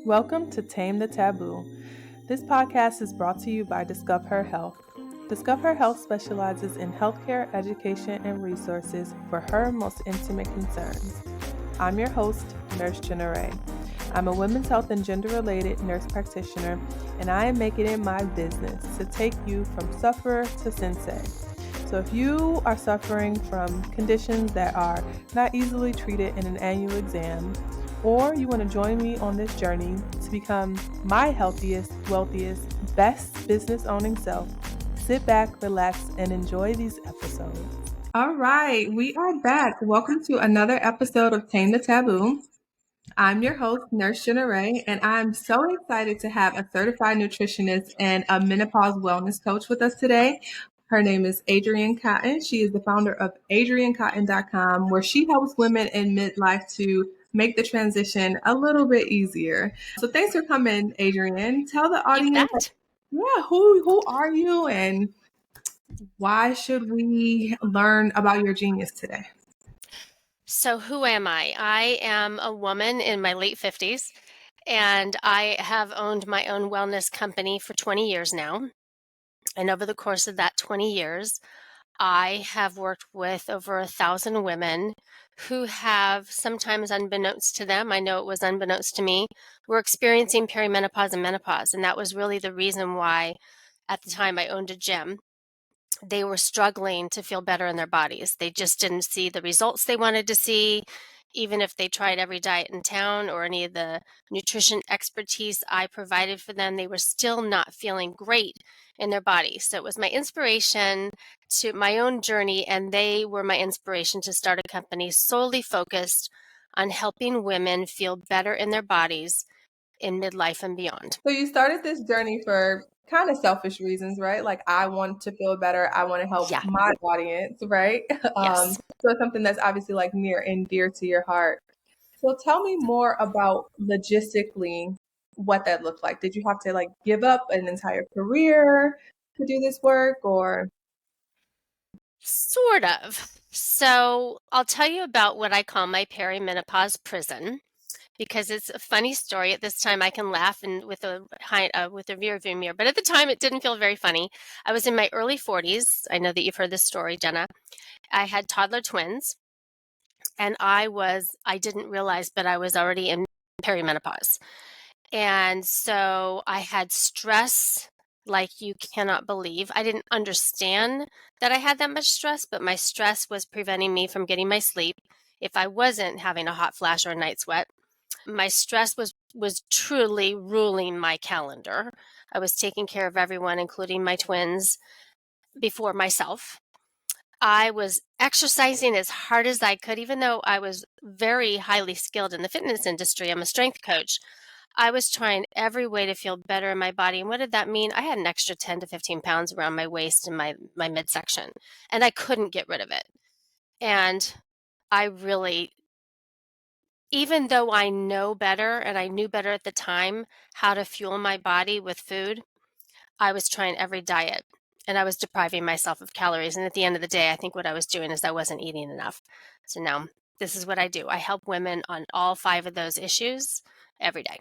Welcome to Tame the Taboo. This podcast is brought to you by Discover Her Health. Discover Her Health specializes in healthcare, education, and resources for her most intimate concerns. I'm your host, Nurse Jenna Rae. I'm a women's health and gender-related nurse practitioner, and I am making it my business to take you from sufferer to sensei. So if you are suffering from conditions that are not easily treated in an annual exam, or you want to join me on this journey to become my healthiest, wealthiest, best business owning self, sit back, relax, and enjoy these episodes. All right, we are back. Welcome to another episode of Tame the Taboo. I'm your host, Nurse Jenna Rae, and I'm so excited to have a certified nutritionist and a menopause wellness coach with us today. Her name is Adrien Cotton. She is the founder of AdrienCotton.com, where she helps women in midlife to make the transition a little bit easier. So thanks for coming, Adrien. Tell the audience, who are you and why should we learn about your genius today? So who am I? I am a woman in my late 50s, and I have owned my own wellness company for 20 years now. And over the course of that 20 years, I have worked with over 1,000 women who have, sometimes unbeknownst to them, I know it was unbeknownst to me, were experiencing perimenopause and menopause. And that was really the reason why at the time I owned a gym. They were struggling to feel better in their bodies. They just didn't see the results they wanted to see. Even if they tried every diet in town or any of the nutrition expertise I provided for them, they were still not feeling great in their body. So it was my inspiration to my own journey, and they were my inspiration to start a company solely focused on helping women feel better in their bodies in midlife and beyond. So you started this journey for kind of selfish reasons, right? Like I want to feel better. I want to help Yeah. my audience, right? Yes. So it's something that's obviously like near and dear to your heart. So tell me more about logistically what that looked like. Did you have to like give up an entire career to do this work or? Sort of. So I'll tell you about what I call my perimenopause prison, because it's a funny story. At this time, I can laugh and with a rear view mirror, but at the time, it didn't feel very funny. I was in my early 40s. I know that you've heard this story, Jenna. I had toddler twins, and I didn't realize, but I was already in perimenopause. And so I had stress like you cannot believe. I didn't understand that I had that much stress, but my stress was preventing me from getting my sleep. If I wasn't having a hot flash or a night sweat, my stress was truly ruling my calendar. I was taking care of everyone, including my twins, before myself. I was exercising as hard as I could, even though I was very highly skilled in the fitness industry. I'm a strength coach. I was trying every way to feel better in my body. And what did that mean? I had an extra 10 to 15 pounds around my waist and my midsection, and I couldn't get rid of it. And I really, even though I know better and I knew better at the time how to fuel my body with food, I was trying every diet and I was depriving myself of calories. And at the end of the day, I think what I was doing is I wasn't eating enough. So now this is what I do. I help women on all 5 of those issues every day.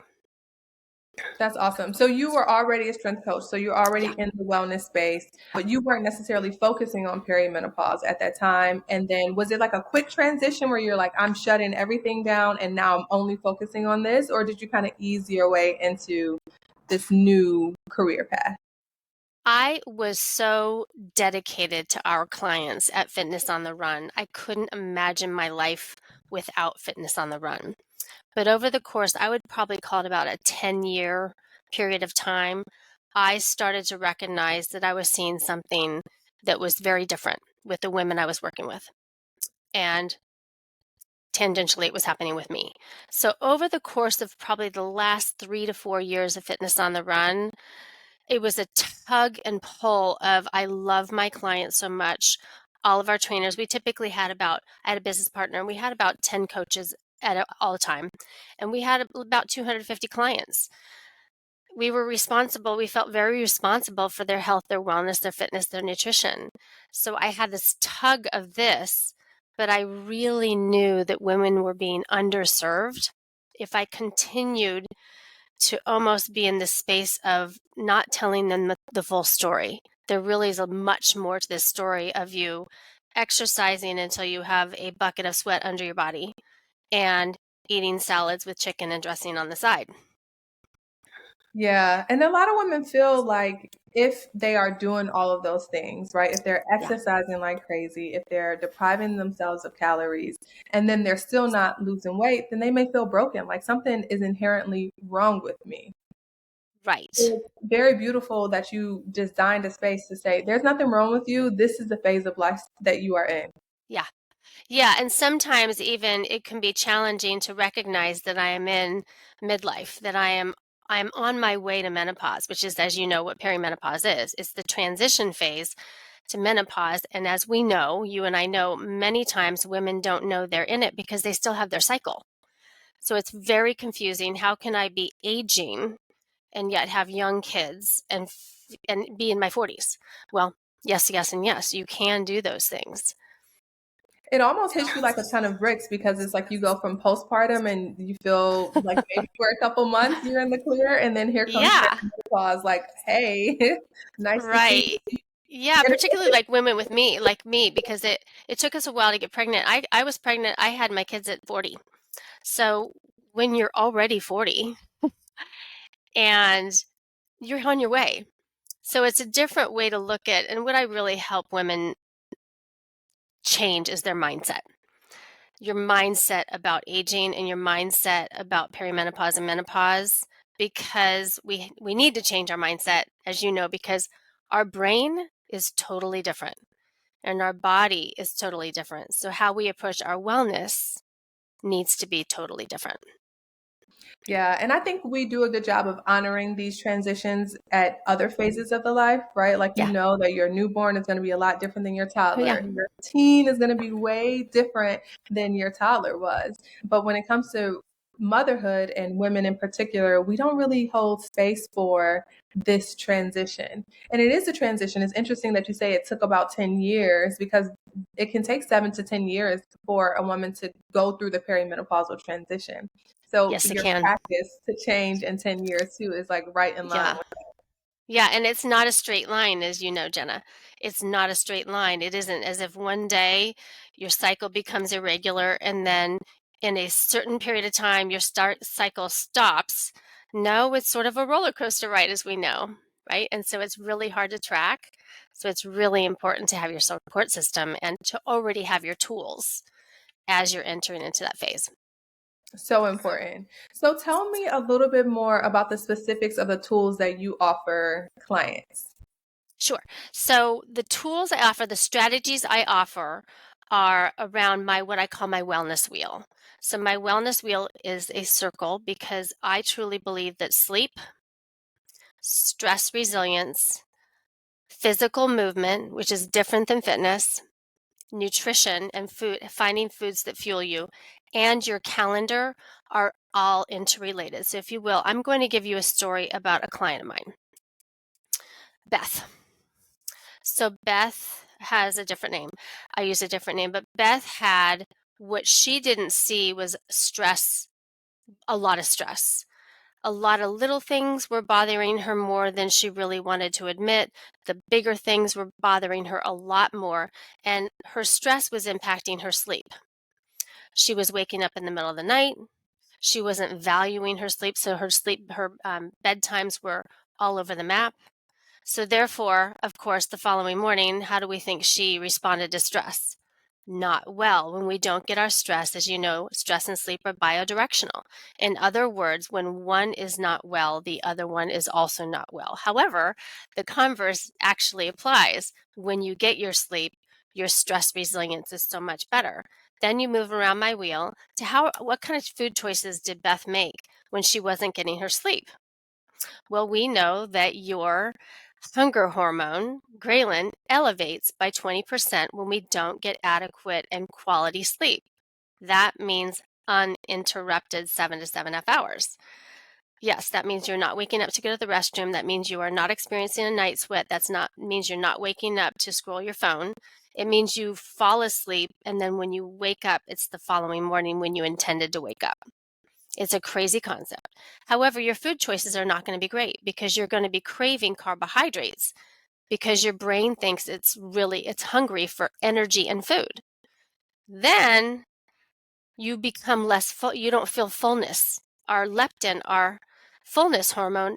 That's awesome. So you were already a strength coach, so you're already Yeah. in the wellness space, but you weren't necessarily focusing on perimenopause at that time. And then was it like a quick transition where you're like, I'm shutting everything down and now I'm only focusing on this? Or did you kind of ease your way into this new career path? I was so dedicated to our clients at Fitness on the Run. I couldn't imagine my life without Fitness on the Run. But over the course, I would probably call it about a 10-year period of time, I started to recognize that I was seeing something that was very different with the women I was working with. And tangentially, it was happening with me. So over the course of probably the last 3 to 4 years of Fitness on the Run, it was a tug and pull of I love my clients so much. All of our trainers, we typically had I had a business partner, and we had about 10 coaches all the time. And we had about 250 clients. We felt very responsible for their health, their wellness, their fitness, their nutrition. So I had this tug of this, but I really knew that women were being underserved. If I continued to almost be in the space of not telling them the full story. There really is a much more to this story of you exercising until you have a bucket of sweat under your body and eating salads with chicken and dressing on the side. Yeah. And a lot of women feel like if they are doing all of those things, right? If they're Yeah, exercising like crazy, if they're depriving themselves of calories, and then they're still not losing weight, then they may feel broken, like something is inherently wrong with me. right. It's very beautiful that you designed a space to say, there's nothing wrong with you. This is the phase of life that you are in. Yeah. Yeah, and sometimes even it can be challenging to recognize that I am in midlife, that I'm on my way to menopause, which is, as you know, what perimenopause is. It's the transition phase to menopause. And as we know, you and I know, many times women don't know they're in it because they still have their cycle. So it's very confusing. How can I be aging and yet have young kids and be in my 40s? Well, yes, yes, and yes, you can do those things. It almost hits you like a ton of bricks because it's like you go from postpartum and you feel like maybe for a couple months you're in the clear, and then here comes Yeah, perimenopause, like, hey, nice to see right. Yeah, particularly like women with me, like me, because it took us a while to get pregnant. I was pregnant. I had my kids at 40. So when you're already 40 and you're on your way. So it's a different way to look at, and what I really help women change is their mindset. Your mindset about aging and your mindset about perimenopause and menopause, because we need to change our mindset, as you know, because our brain is totally different and our body is totally different. So how we approach our wellness needs to be totally different. Yeah, and I think we do a good job of honoring these transitions at other phases of the life, right? Like, you Yeah. know that your newborn is going to be a lot different than your Oh yeah. toddler. Your teen is going to be way different than your toddler was. But when it comes to motherhood and women in particular, we don't really hold space for this transition. And it is a transition. It's interesting that you say it took about 10 years because it can take 7 to 10 years for a woman to go through the perimenopausal transition. So Yes, it your can. practice to change in 10 years too is like right in line Yeah. with. Yeah, and it's not a straight line, as you know, Jenna. It's not a straight line. It isn't as if one day your cycle becomes irregular and then in a certain period of time your start cycle stops. No, it's sort of a roller coaster ride, as we know, right? And so it's really hard to track. So it's really important to have your support system and to already have your tools as you're entering into that phase. So important. So tell me a little bit more about the specifics of the tools that you offer clients. Sure. So the tools I offer, the strategies I offer are around my what I call my wellness wheel. So my wellness wheel is a circle because I truly believe that sleep, stress resilience, physical movement, which is different than fitness, nutrition and food, finding foods that fuel you, and your calendar are all interrelated. So if you will, I'm going to give you a story about a client of mine, Beth. So Beth has a different name. I use a different name, but Beth had what she didn't see was stress, a lot of stress. A lot of little things were bothering her more than she really wanted to admit. The bigger things were bothering her a lot more, and her stress was impacting her sleep. She was waking up in the middle of the night. She wasn't valuing her sleep, so her bedtimes were all over the map. So therefore, of course, the following morning, how do we think she responded to stress? Not well. When we don't get our stress, as you know, stress and sleep are biodirectional. In other words, when one is not well, the other one is also not well. However, the converse actually applies. When you get your sleep, your stress resilience is so much better. Then you move around my wheel to what kind of food choices did Beth make when she wasn't getting her sleep? Well, we know that your hunger hormone, ghrelin, elevates by 20% when we don't get adequate and quality sleep. That means uninterrupted 7 to 7.5 hours. Yes, that means you're not waking up to go to the restroom. That means you are not experiencing a night sweat. That's not means you're not waking up to scroll your phone. It means you fall asleep and then when you wake up, it's the following morning when you intended to wake up. It's a crazy concept. However, your food choices are not going to be great because you're going to be craving carbohydrates because your brain thinks it's hungry for energy and food. Then you become less full, you don't feel fullness. Our leptin, our fullness hormone,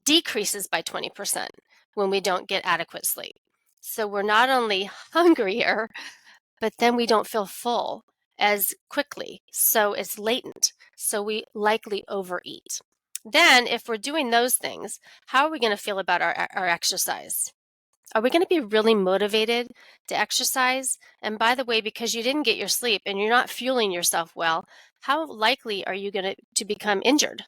decreases by 20% when we don't get adequate sleep. So we're not only hungrier, but then we don't feel full as quickly. So it's latent. So we likely overeat. Then, if we're doing those things, how are we going to feel about our exercise? Are we going to be really motivated to exercise? And by the way, because you didn't get your sleep and you're not fueling yourself well, how likely are you going to become injured?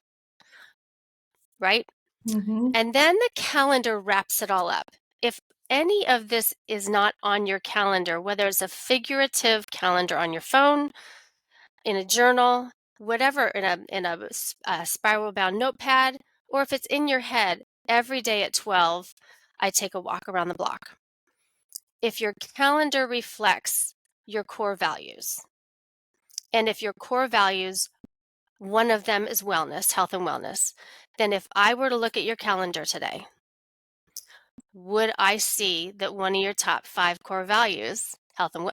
Right? Mm-hmm. And then the calendar wraps it all up. If any of this is not on your calendar, whether it's a figurative calendar on your phone, in a journal, whatever, in a spiral bound notepad, or if it's in your head, every day at 12, I take a walk around the block. If your calendar reflects your core values, and if your core values, one of them is wellness, health and wellness, then if I were to look at your calendar today, would I see that one of your top 5 core values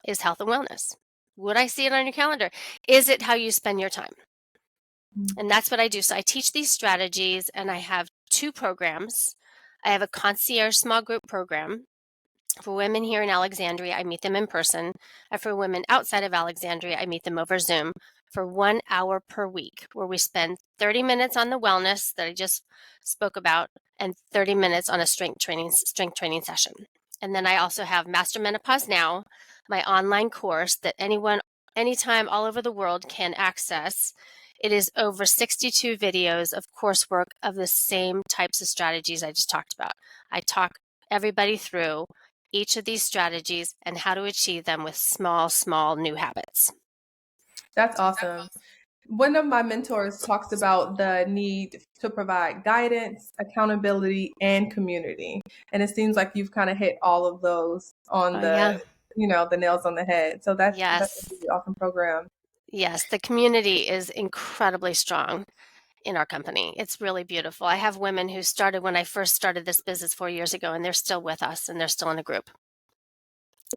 is health and wellness? Would I see it on your calendar? Is it how you spend your time? And that's what I do. So I teach these strategies, and I have 2 programs. I have a concierge small group program for women here in Alexandria. I meet them in person. And for women outside of Alexandria, I meet them over Zoom for 1 hour per week, where we spend 30 minutes on the wellness that I just spoke about and 30 minutes on a strength training session. And then I also have Master Menopause Now, my online course that anyone, anytime, all over the world can access. It is over 62 videos of coursework of the same types of strategies I just talked about. I talk everybody through each of these strategies and how to achieve them with small new habits. That's awesome. One of my mentors talks about the need to provide guidance, accountability, and community. And it seems like you've kind of hit all of those on Oh, yeah. the nails on the head. So that's a Yes. really awesome program. Yes. The community is incredibly strong in our company. It's really beautiful. I have women who started when I first started this business 4 years ago, and they're still with us and they're still in a group.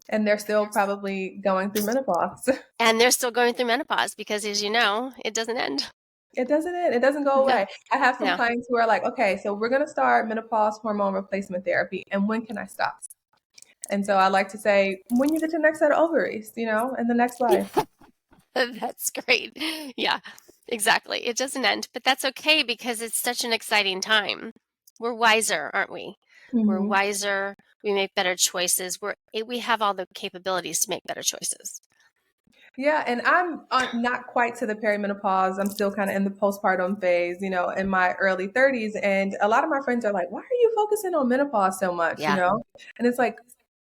And they're still probably going through menopause. And they're still going through menopause because, as you know, it doesn't end. It doesn't end. It doesn't go No, away. I have some no. clients who are like, okay, so we're going to start menopause hormone replacement therapy. And when can I stop? And so I like to say, when you get your next set of ovaries, in the next life. That's great. Yeah, exactly. It doesn't end, but that's okay because it's such an exciting time. We're wiser, aren't we? We're Hmm. wiser. We make better choices. We have all the capabilities to make better choices. Yeah, and I'm not quite to the perimenopause. I'm still kind of in the postpartum phase, in my early 30s. And a lot of my friends are like, why are you focusing on menopause so much, Yeah, And it's like,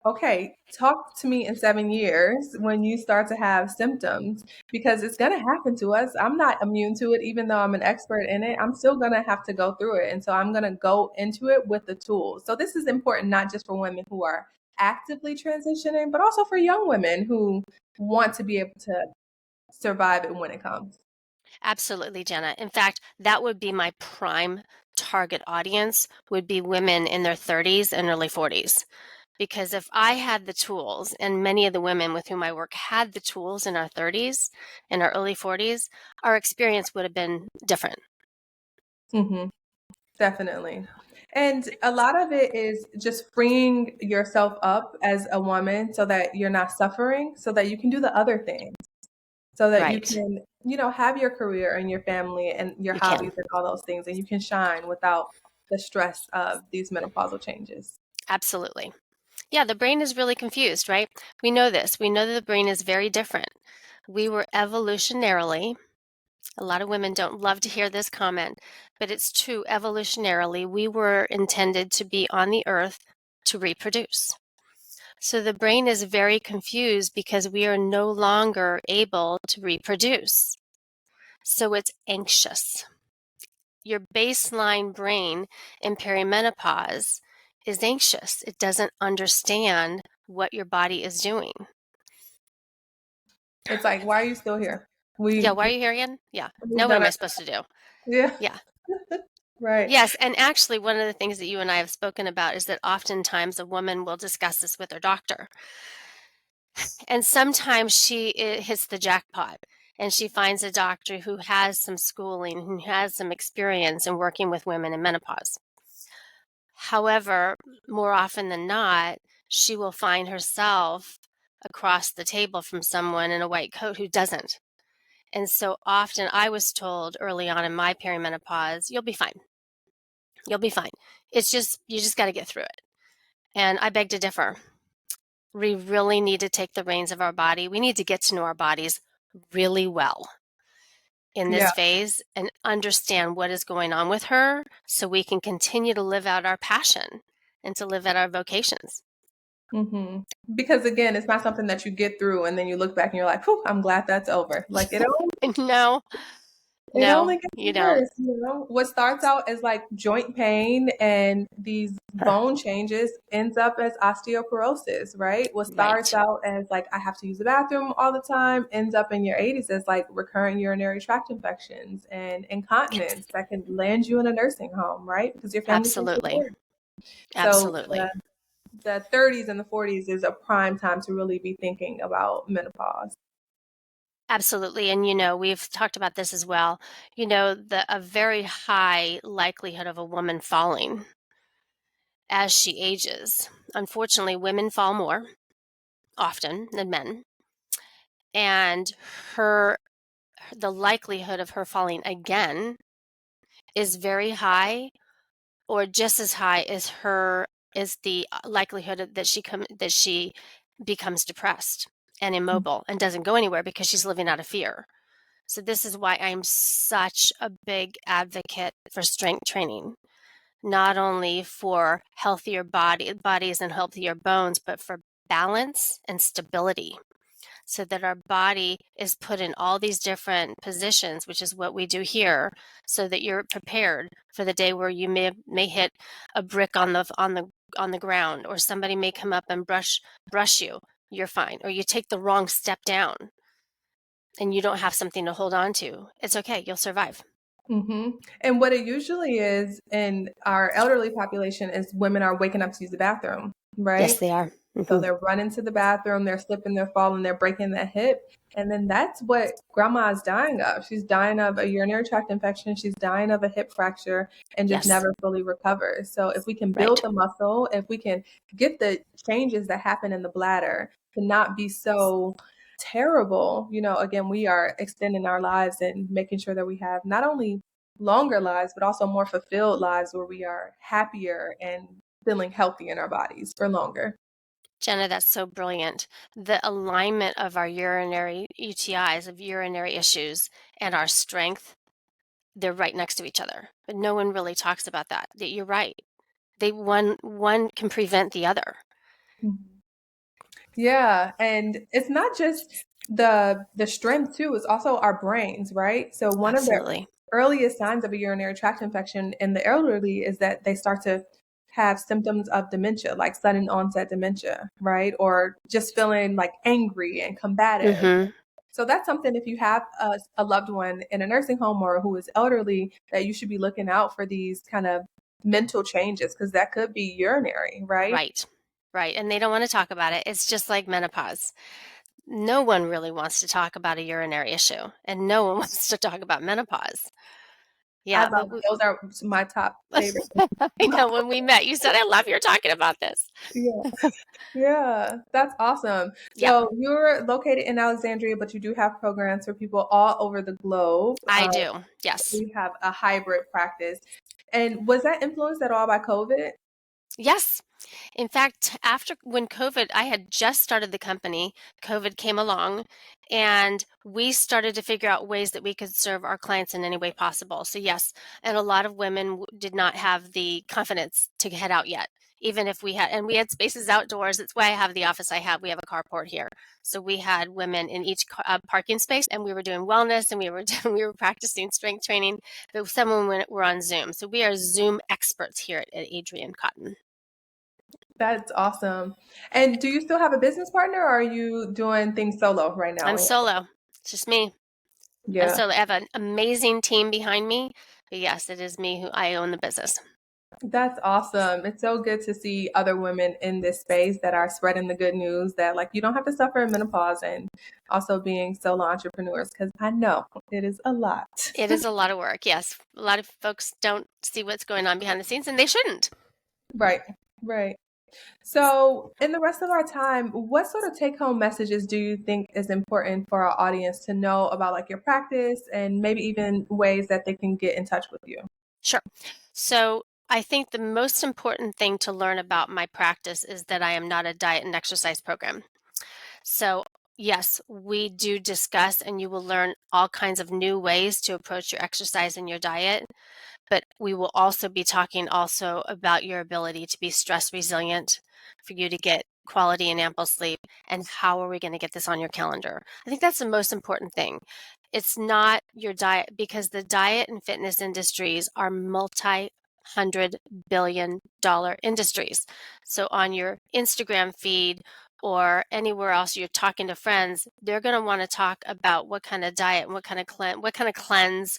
okay, talk to me in 7 years when you start to have symptoms, because it's going to happen to us. I'm not immune to it, even though I'm an expert in it. I'm still going to have to go through it. And so I'm going to go into it with the tools. So this is important, not just for women who are actively transitioning, but also for young women who want to be able to survive it when it comes. absolutely, Jenna. In fact, that would be my prime target audience would be women in their 30s and early 40s. Because if I had the tools, and many of the women with whom I work had the tools in our 30s and our early 40s, our experience would have been different. Hmm. Definitely. And a lot of it is just freeing yourself up as a woman so that you're not suffering, so that you can do the other things, so that you Right. can, have your career and your family and your You hobbies can. and all those things, and you can shine without the stress of these menopausal changes. Absolutely. Yeah, the brain is really confused, right? We know this. We know that the brain is very different. We were evolutionarily, a lot of women don't love to hear this comment, but it's true. Evolutionarily, we were intended to be on the earth to reproduce. So the brain is very confused because we are no longer able to reproduce. So it's anxious. Your baseline brain in perimenopause is anxious. It doesn't understand what your body is doing. It's like, why are you still here? We, Yeah, why are you here again? Yeah. we've Now what done am I our, supposed to do? yeah, Yeah. right. Yes, and actually one of the things that you and I have spoken about is that oftentimes a woman will discuss this with her doctor. And sometimes hits the jackpot and she finds a doctor who has some schooling, who has some experience in working with women in menopause. However, more often than not, she will find herself across the table from someone in a white coat who doesn't. And so often I was told early on in my perimenopause, you'll be fine. You'll be fine. It's just, you just got to get through it. And I beg to differ. We really need to take the reins of our body. We need to get to know our bodies really well in Yeah. this phase and understand what is going on with her so we can continue to live out our passion and to live out our vocations. hmm Because again, it's not something that you get through and then you look back and you're like, "Whew, I'm glad that's over." Like No, it no, only gets you don't. worse, you know? What starts out as like joint pain and these bone changes ends up as osteoporosis, right? What starts Right. out as like I have to use the bathroom all the time ends up in your 80s as like recurrent urinary tract infections and incontinence that can land you in a nursing home, right? Because your family can't Absolutely. support it. So Absolutely. the 30s and the 40s is a prime time to really be thinking about menopause. Absolutely. And, we've talked about this as well. A very high likelihood of a woman falling as she ages. Unfortunately, women fall more often than men. And her the likelihood of her falling again is very high, or just as high as her is the likelihood that she becomes depressed and immobile and doesn't go anywhere because she's living out of fear. So this is why I'm such a big advocate for strength training, not only for healthier bodies and healthier bones, but for balance and stability, so that our body is put in all these different positions, which is what we do here, so that you're prepared for the day where you may hit a brick on the ground, or somebody may come up and brush you. You're fine, or you take the wrong step down and you don't have something to hold on to. It's okay. You'll survive. And what it usually is in our elderly population is women are waking up to use the bathroom, Yes, right? they are. So they're running to the bathroom, they're slipping, they're falling, they're breaking their hip. And then that's what grandma is dying of. She's dying of a urinary tract infection. She's dying of a hip fracture and just Yes, never fully recovers. So if we can build right. the muscle, if we can get the changes that happen in the bladder to not be so terrible, again, we are extending our lives and making sure that we have not only longer lives, but also more fulfilled lives where we are happier and feeling healthy in our bodies for longer. Jenna, that's so brilliant. The alignment of our urinary UTIs, of urinary issues, and our strength, they're right next to each other. But no one really talks about that. You're right. One can prevent the other. Mhm. Yeah, and it's not just the strength too, it's also our brains, right? So one of the Absolutely. earliest signs of a urinary tract infection in the elderly is that they start to have symptoms of dementia, like sudden onset dementia, right? Or just feeling like angry and combative. Mm-hmm. So that's something if you have a loved one in a nursing home or who is elderly, that you should be looking out for these kind of mental changes because that could be urinary, right? Right. Right. And they don't want to talk about it. It's just like menopause. No one really wants to talk about a urinary issue, and no one wants to talk about menopause. I Yeah, love but those are my top favorite. I know when we met, you said, I love you're talking about this. Yeah. Yeah, that's awesome. Yeah, So you're located in Alexandria, but you do have programs for people all over the globe. I do. Yes. We have a hybrid practice. And was that influenced at all by COVID? Yes. In fact, after when COVID, I had just started the company, COVID came along, and we started to figure out ways that we could serve our clients in any way possible. So, yes, and a lot of women did not have the confidence to head out yet. Even if we had spaces outdoors. That's why I have the office I have. We have a carport here. So we had women in each parking space, and we were doing wellness, and we were we were practicing strength training. But some women were on Zoom. So we are Zoom experts here at Adrien Cotton. That's awesome. And do you still have a business partner or are you doing things solo right I'm now? solo. It's just me. And Yeah. so I have an amazing team behind me. But yes, it is me who I own the business. That's awesome. It's so good to see other women in this space that are spreading the good news that like you don't have to suffer in menopause, and also being solo entrepreneurs, because I know it is a lot. It is a lot of work. Yes. A lot of folks don't see what's going on behind the scenes, and they shouldn't. Right, right. So, in the rest of our time, what sort of take-home messages do you think is important for our audience to know about like your practice, and maybe even ways that they can get in touch with you? Sure. So I think the most important thing to learn about my practice is that I am not a diet and exercise program. So, yes, we do discuss, and you will learn all kinds of new ways to approach your exercise and your diet. But we will also be talking also about your ability to be stress resilient, for you to get quality and ample sleep, and how are we going to get this on your calendar. I think that's the most important thing. It's not your diet, because the diet and fitness industries are multi-$100 billion industries. So on your Instagram feed or anywhere else you're talking to friends, they're going to want to talk about what kind of diet and what kind of cleanse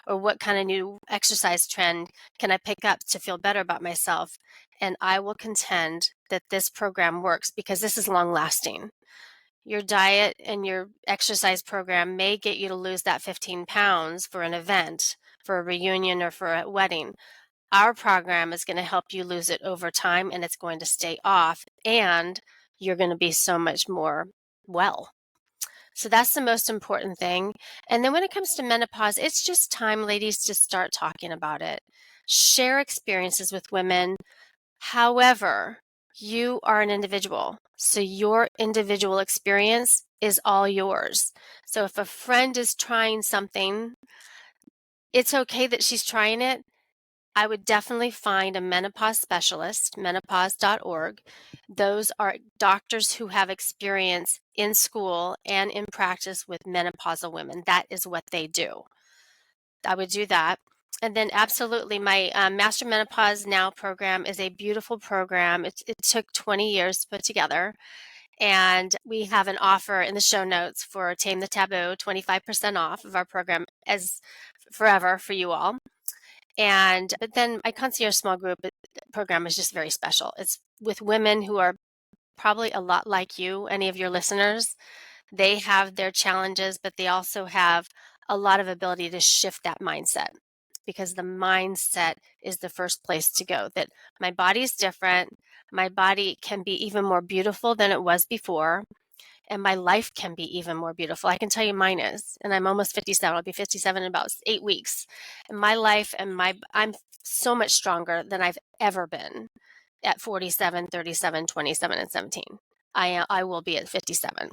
or what kind of new exercise trend can I pick up to feel better about myself. And I will contend that this program works because this is long lasting. Your diet and your exercise program may get you to lose that 15 pounds for an event, for a reunion, or for a wedding. Our program is going to help you lose it over time, and it's going to stay off, and you're going to be so much more well. So that's the most important thing. And then when it comes to menopause, it's just time, ladies, to start talking about it. Share experiences with women. However, you are an individual. So your individual experience is all yours. So if a friend is trying something, it's okay that she's trying it. I would definitely find a menopause specialist, menopause.org. Those are doctors who have experience in school and in practice with menopausal women. That is what they do. I would do that. And then, absolutely, my Master Menopause Now program is a beautiful program. It took 20 years to put together. And we have an offer in the show notes for Tame the Taboo, 25% off of our program as forever for you all. But then my concierge small group program is just very special. It's with women who are probably a lot like you, any of your listeners. They have their challenges, but they also have a lot of ability to shift that mindset, because the mindset is the first place to go. That my body's different. My body can be even more beautiful than it was before. And my life can be even more beautiful. I can tell you mine is, and I'm almost 57. I'll be 57 in about 8 weeks. And my life and I'm so much stronger than I've ever been at 47, 37, 27, and 17. I will be at 57.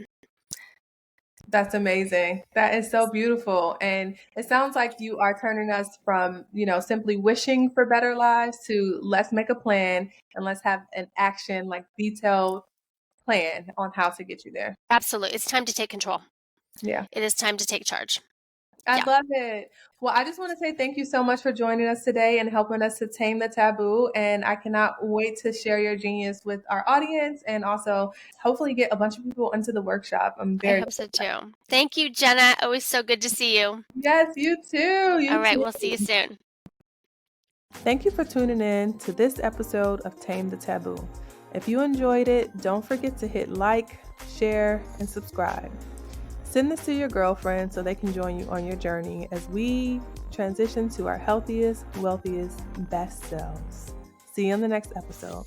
That's amazing. That is so beautiful. And it sounds like you are turning us from, simply wishing for better lives to let's make a plan and let's have an action, like detailed plan on how to get you there. Absolutely. It's time to take control. Yeah. It is time to take charge. I Yeah. love it. Well, I just want to say thank you so much for joining us today and helping us to tame the taboo. And I cannot wait to share your genius with our audience, and also hopefully get a bunch of people into the workshop. I'm I very hope so too. Thank you, Jenna. Always so good to see you. Yes, you too. All You right. too. We'll see you soon. Thank you for tuning in to this episode of Tame the Taboo. If you enjoyed it, don't forget to hit like, share, and subscribe. Send this to your girlfriend so they can join you on your journey as we transition to our healthiest, wealthiest, best selves. See you on the next episode.